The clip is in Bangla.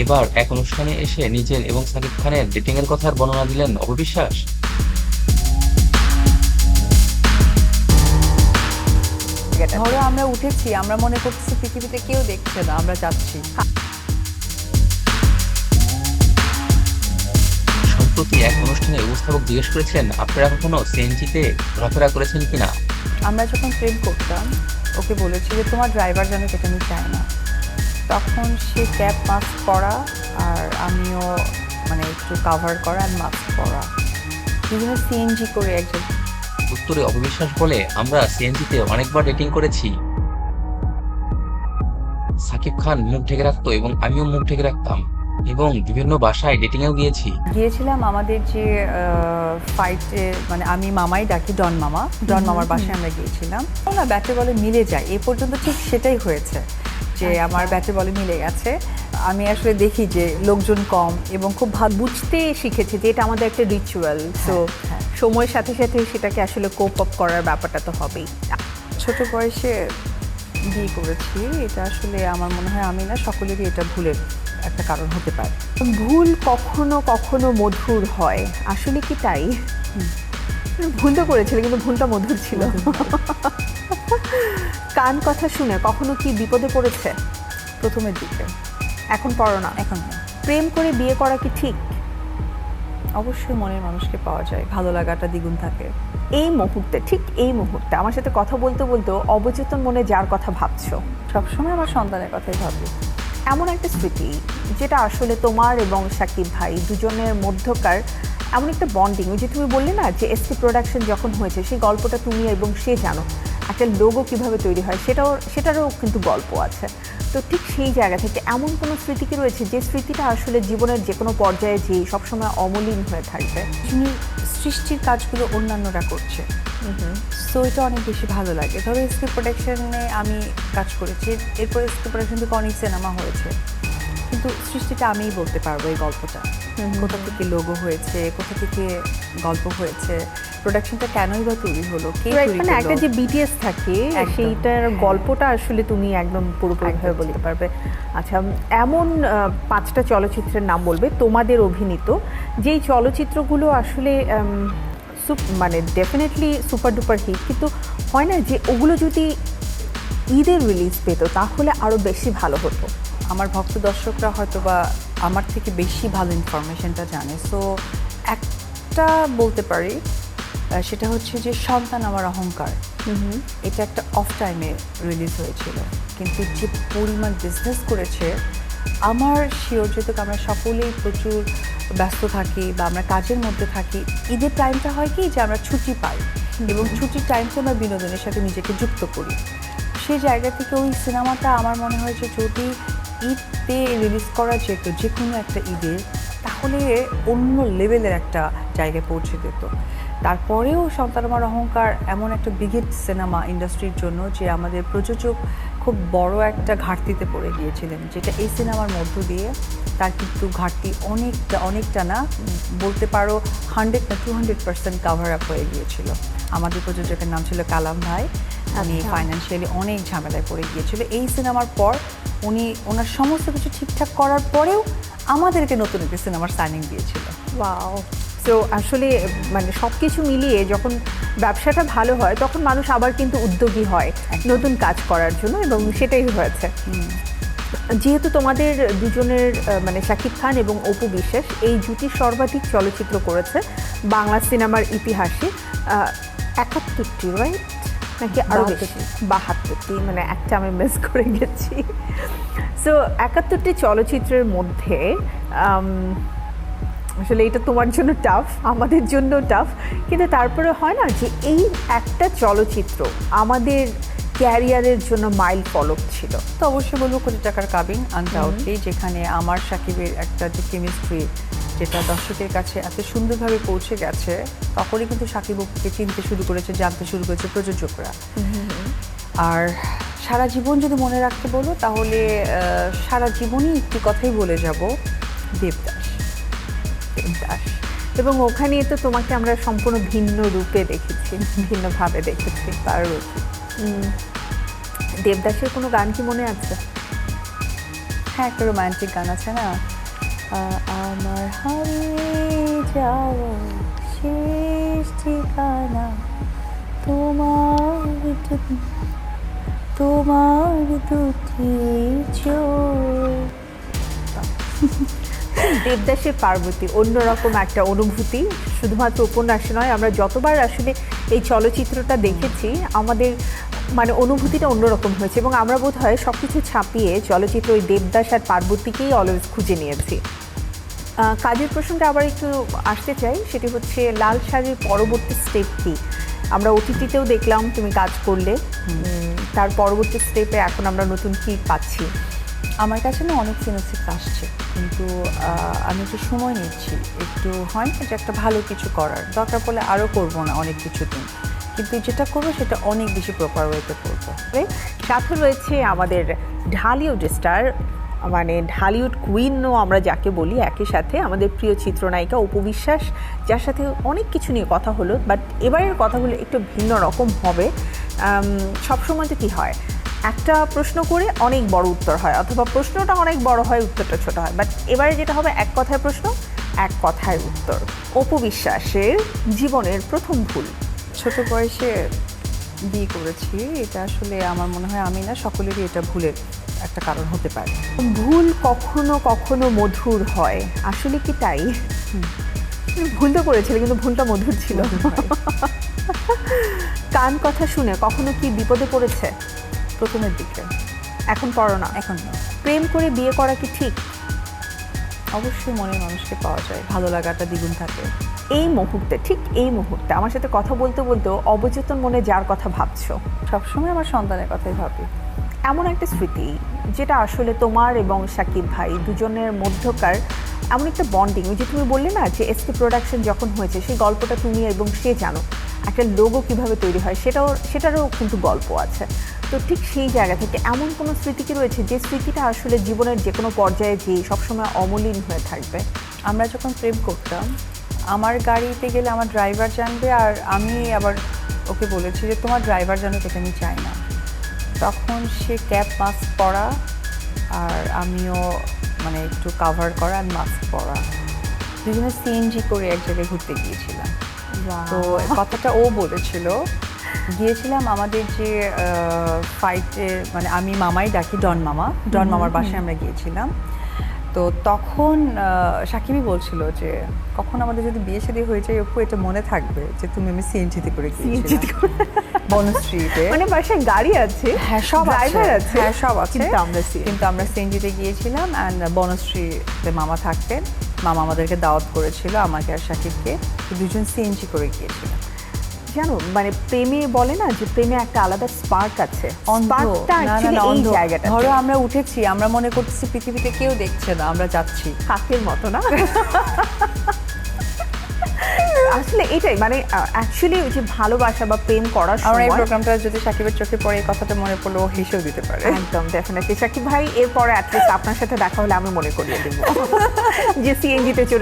এবার এক অনুষ্ঠানে এসে নিজের এবং সাকিব খানের ডেটিং এর কথার বর্ণনা দিলেন অপবিশ্বাস। ধরো আমরা উঠেছি, আমরা মনে করছি পৃথিবীতে কেউ দেখছে না, আমরা যাচ্ছি। সম্প্রতি এক অনুষ্ঠানে উপস্থাপক জিজ্ঞেস করেছেন, আপনারা কখনো সিএনজিতে ঘোরাফেরা করেছেন কিনা। আমরা যখন প্রেম করতাম, ওকে বলেছি যে তোমার ড্রাইভার যেন যেটা আমি চাই না। তখন সে ক্যাব মাস্ক পরা আর আমিও মানে একটু কাভার করা আর মাস্ক পরা, বিভিন্ন সিএনজি করে একজন। উত্তরে অপবিশ্বাস বলে, আমরা সিএনজিতে অনেকবার ডেটিং করেছি। সাকিব খান মুখ ঢেকে রাখতো এবং আমিও মুখ ঢেকে রাখতাম এবং বিভিন্ন বাসায় ডেটিং এও গিয়েছি। গিয়েছিলাম আমাদের যে ফাইটে, মানে আমি মামাই ডাকি, ডন মামা, ডন মামার বাসায় আমরা গিয়েছিলাম। না ব্যাটে বলে মিলে যায়, এ পর্যন্ত ঠিক সেটাই হয়েছে যে আমার ব্যাটে বলে মিলে গেছে। আমি আসলে দেখি যে লোকজন কম এবং খুব বুঝতে শিখেছি যে এটা আমাদের একটা রিচুয়াল। তো সময়ের সাথে সাথে সেটাকে আসলে কোপ আপ করার ব্যাপারটা তো হবেই। ছোট বয়সে বিয়ে করেছি, এটা আসলে আমার মনে হয় আমি না সকলেরই এটা ভুলের একটা কারণ হতে পারে। ভুল কখনো কখনো মধুর হয়, আসলে কি তাই? ভুল তো করেছিলে কিন্তু ভুলটা মধুর ছিল। কান কথা শুনে কখনো কি বিপদে পড়েছে? প্রথমের দিকে। এখন পড়ো না? এখন না। প্রেম করে বিয়ে করা কি ঠিক? অবশ্যই মনের মানুষকে পাওয়া যায়, ভালো লাগাটা দ্বিগুণ থাকে। এই মুহূর্তে, ঠিক এই মুহূর্তে আমার সাথে কথা বলতে বলতে অবচেতন মনে যার কথা ভাবছো, সবসময় আমার সন্তানের কথাই ভাবি। এমন একটা স্মৃতি যেটা আসলে তোমার এবং সাকিব ভাই দুজনের মধ্যকার এমন একটা বন্ডিং, ওই যে তুমি বললে না যে এসকে প্রোডাকশন যখন হয়েছে সেই গল্পটা তুমি এবং সে জানো, একটা লোগো কিভাবে তৈরি হয় সেটারও কিন্তু গল্প আছে। তো ঠিক সেই জায়গা থেকে এমন কোনো স্মৃতি কি রয়েছে যে স্মৃতিটা আসলে জীবনের যে কোনো পর্যায়ে যে সবসময় অমলিন হয়ে থাকবে? সৃষ্টির কাজগুলো অন্যান্যরা করছে, তো এটা অনেক বেশি ভালো লাগে। ধরো এসকে প্রোডাকশনে আমি কাজ করেছি, এরপর এসকে প্রোডাকশন থেকে অনেক সিনেমা হয়েছে, কিন্তু সৃষ্টিটা আমিই বলতে পারবো এই গল্পটা কোথা থেকে লোগো হয়েছে, কোথা থেকে গল্প হয়েছে, প্রোডাকশনটা কেনই বা তৈরি হলো, কে তৈরি মানে একটা করলো। যে বিটিএস থাকে সেইটার গল্পটা আসলে তুমি একদম পুরোপুরিভাবে বলতে পারবে। আচ্ছা, এমন 5টা চলচ্চিত্রের নাম বলবে তোমাদের অভিনীত, যেই চলচ্চিত্রগুলো আসলে মানে ডেফিনেটলি সুপার ডুপার হিট, কিন্তু হয় না যে ওগুলো যদি ঈদের রিলিজ পেতো তাহলে আরও বেশি ভালো হতো। আমার ভক্ত দর্শকরা হয়তো বা আমার থেকে বেশি ভালো ইনফরমেশনটা জানে, সো একটা বলতে পারি, সেটা হচ্ছে যে সন্তান আমার অহংকার। এটা একটা অফ টাইমে রিলিজ হয়েছিল, কিন্তু যে পরিমাণ বিজনেস করেছে আমার শিওর, যেহেতু আমরা সকলেই প্রচুর ব্যস্ত থাকি বা আমরা কাজের মধ্যে থাকি, ঈদের টাইমটা হয় কি যে আমরা ছুটি পাই এবং ছুটির টাইমটা আমরা বিনোদনের সাথে নিজেকে যুক্ত করি। সেই জায়গা থেকে ওই সিনেমাটা আমার মনে হয় যে যদি ঈদে রিলিজ করা যেত, যে কোনো একটা ঈদে, তাহলে অন্য লেভেলের একটা জায়গায় পৌঁছে যেত। তারপরেও সন্তান আমার অহংকার এমন একটা বিগেট সিনেমা ইন্ডাস্ট্রির জন্য যে আমাদের প্রযোজক খুব বড় একটা ঘাটতিতে পড়ে গিয়েছিলেন, যেটা এই সিনেমার মধ্য দিয়ে তার কিন্তু ঘাটতি অনেকটা না বলতে পারো 100 না 200% কাভার আপ হয়ে গিয়েছিল। আমাদের প্রযোজকের নাম ছিল কালাম ভাই, উনি ফাইন্যান্সিয়ালি অনেক ঝামেলায় পড়ে গিয়েছিল। এই সিনেমার পর ওনার সমস্ত কিছু ঠিকঠাক করার পরেও আমাদেরকে নতুন একটি সিনেমার সাইনিং দিয়েছিল। ওয়াও! তো আসলে মানে সব কিছু মিলিয়ে যখন ব্যবসাটা ভালো হয় তখন মানুষ আবার কিন্তু উদ্যোগী হয় নতুন কাজ করার জন্য, এবং সেটাই হয়েছে। যেহেতু তোমাদের দুজনের মানে শাকিব খান এবং অপু বিশ্বাস এই জুটি সর্বাধিক চলচ্চিত্র করেছে বাংলা সিনেমার ইতিহাসে, 71টি, রাইট? নাকি আরও বেশি? 72টি, মানে একটা আমি মিস করে গেছি। সো 71টি চলচ্চিত্রের মধ্যে আসলে এটা তোমার জন্য টাফ, আমাদের জন্য টাফ, কিন্তু তারপরে হয় না যে এই একটা চলচ্চিত্র আমাদের ক্যারিয়ারের জন্য মাইল ফলক ছিল। তো অবশ্যই বলবো কোটি টাকার কাবিন, আনডাউটলি, যেখানে আমার সাকিবের একটা যে কেমিস্ট্রি, যেটা দর্শকের কাছে এত সুন্দরভাবে পৌঁছে গেছে, তখনই কিন্তু সাকিব অপুকে চিনতে শুরু করেছে, জানতে শুরু করেছে প্রযোজকরা। আর সারা জীবন যদি মনে রাখতে বলো তাহলে সারা জীবনই একটি কথাই বলে যাব, দেবদাস। দেবদাস, এবং ওখানে তো তোমাকে আমরা সম্পূর্ণ ভিন্ন রূপে দেখেছি, ভিন্নভাবে দেখেছি। পারবতী। দেবদাসের কোনো গান কি মনে আছে? হ্যাঁ, একটা রোমান্টিক গান আছে না, আমার হারিয়ে যাওয়া শেষ ঠিকানা তোমার দুটি চোখ। দেবদাসের পার্বতী অন্যরকম একটা অনুভূতি, শুধুমাত্র উপন্যাসে নয়, আমরা যতবার আসলে এই চলচ্চিত্রটা দেখেছি আমাদের মানে অনুভূতিটা অন্যরকম হয়েছে, এবং আমরা বোধ হয় সব কিছু ছাপিয়ে চলচ্চিত্র ওই দেবদাস আর পার্বতীকেই অলওয়েজ খুঁজে নিয়েছি। কাজের প্রসঙ্গে আবার একটু আসতে চাই, সেটি হচ্ছে লাল শাড়ির পরবর্তী স্টেপ কি? আমরা ওটিটিতেও দেখলাম তুমি কাজ করলে, তার পরবর্তী স্টেপে এখন আমরা নতুন কি পাচ্ছি? আমার কাছে না অনেক সিনেসিক্স আসছে, কিন্তু আমি একটু সময় নিচ্ছি, একটু হয় না যে একটা ভালো কিছু করার দরকার পড়লে আরও করবো না অনেক কিছু দিন, কিন্তু যেটা করবো সেটা অনেক বেশি প্রপার ওয়েতে করবো। সাথে রয়েছে আমাদের ঢালিউড স্টার, মানে ঢালিউড কুইনও আমরা যাকে বলি, একই সাথে আমাদের প্রিয় চিত্রনায়িকা অপু বিশ্বাস, যার সাথে অনেক কিছু নিয়ে কথা হলো, বাট এবারের কথাগুলো একটু ভিন্ন রকম হবে। সবসময় তো কী হয়, একটা প্রশ্ন করে অনেক বড় উত্তর হয়, অথবা প্রশ্নটা অনেক বড় হয়, উত্তরটা ছোট হয়, বাট এবারে যেটা হবে এক কথায় প্রশ্ন, এক কথায় উত্তর। অপু বিশ্বাসের জীবনের প্রথম ভুল। ছোট বয়সে বিয়ে করেছি, এটা আসলে আমার মনে হয় আমি না সকলেরই এটা ভুলের একটা কারণ হতে পারে। ভুল কখনো কখনো মধুর হয়, আসলে কি তাই? ভুল তো করেছিলে, কিন্তু ভুলটা মধুর ছিল। কান কথা শুনে কখনো কি বিপদে পড়েছে? প্রথমের দিকে। এখন পড়ো না? এখন না। প্রেম করে বিয়ে করা কি ঠিক? অবশ্যই মনের মানুষকে পাওয়া যায়, ভালো লাগাটা দ্বিগুণ থাকে। এই মুহূর্তে, ঠিক এই মুহূর্তে আমার সাথে কথা বলতে বলতেও অবচেতন মনে যার কথা ভাবছো, সবসময় আমার সন্তানের কথাই ভাবি। এমন একটা স্মৃতি যেটা আসলে তোমার এবং শাকিব ভাই দুজনের মধ্যকার এমন একটা বন্ডিং, ওই যে তুমি বললে না যে এসকে প্রোডাকশন যখন হয়েছে সেই গল্পটা তুমি এবং সে জানো, একটা লোগো কিভাবে তৈরি হয় সেটারও কিন্তু গল্প আছে। তো ঠিক সেই জায়গা থেকে এমন কোনো স্মৃতি কি রয়েছে যে স্মৃতিটা আসলে জীবনের যে কোনো পর্যায়ে যে সবসময় অমলিন হয়ে থাকবে? আমরা যখন প্রেম করতাম, আমার গাড়িতে গেলে আমার ড্রাইভার জানবে, আর আমি আবার ওকে বলেছি যে তোমার ড্রাইভার জানুক, এটা আমি চাই না। তখন সে ক্যাপ মাস্ক পরা আর আমিও মানে একটু কাভার করা আর মাস্ক পরা, দুজনে সিএনজি করে এক জায়গায় ঘুরতে গিয়েছিলাম। তো কথাটা ও বলেছিল, গিয়েছিলাম আমাদের যে ফাইটের, মানে আমি মামাই ডাকি, ডন মামার বাসায় আমরা গিয়েছিলাম। তো তখন সাকিবই বলছিল যে কখন আমাদের যদি বিয়ে শাদী হয়ে যায় অপু, এটা মনে থাকবে যে তুমি আমি সিএনজিতে করে গিয়েছিলাম বনশ্রীতে। মানে বাসায় গাড়ি আছে, হ্যাঁ সব ড্রাইভার আছে, আছে, হ্যাঁ সব আছে, কিন্তু আমরা সিএনজিতে গিয়েছিলাম। অ্যান্ড বনশ্রীতে মামা থাকতেন, মামা আমাদেরকে দাওয়াত করেছিল, আমাকে আর সাকিবকে, দুজন সিএনজি করে গিয়েছিলাম। জানো, মানে প্রেমে বলে না যে প্রেমে একটা আলাদা স্পার্ক আছে, স্পার্কটা না, actually এই অন্ধ। জায়গাটা। ধরো আমরা উঠেছি, আমরা মনে করতেছি পৃথিবীতে কেউ দেখছে না, আমরা যাচ্ছি কাকের মতো না? আসলে এটাই মানে অ্যাকচুয়ালি ওই যে ভালোবাসা বা প্রেম করার আমরা এই সময় প্রোগ্রামটা যদি সাকিবের চোখে পড়ে এই কথাটা মনে পড়লে ও হেসেও দিতে পারে। একদম ডেফিনেটলি। শাকিব ভাই, এরপরে অ্যাটলিস্ট আপনার সাথে দেখা হলে আমি মনে করিয়ে দেবো যে সিএনজিতে চড়ে